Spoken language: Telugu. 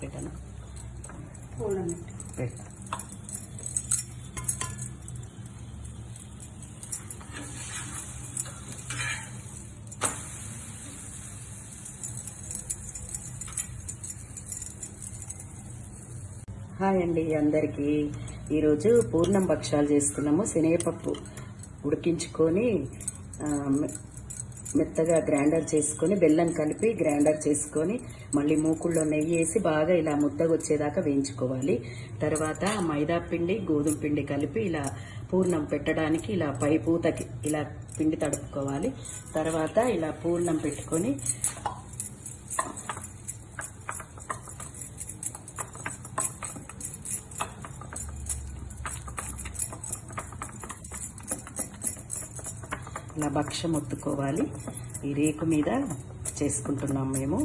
పెట్టాను పెడతా. హాయ్ అండి అందరికీ. ఈరోజు పూర్ణం భక్షాలు చేస్తున్నాము. శనగపప్పు ఉడికించుకొని మెత్తగా గ్రైండర్ చేసుకొని బెల్లం కలిపి గ్రైండర్ చేసుకొని మళ్ళీ మూకుల్లో నెయ్యి వేసి బాగా ఇలా ముద్దగా వచ్చేదాకా వేయించుకోవాలి. తర్వాత మైదా పిండి గోధుమ పిండి కలిపి ఇలా పూర్ణం పెట్టడానికి ఇలా పై పూతకి ఇలా పిండి తడుపుకోవాలి. తర్వాత ఇలా పూర్ణం పెట్టుకొని ఇలా భక్షం ఒత్తుకోవాలి. ఈ రేకు మీద చేసుకుంటున్నాం మేము.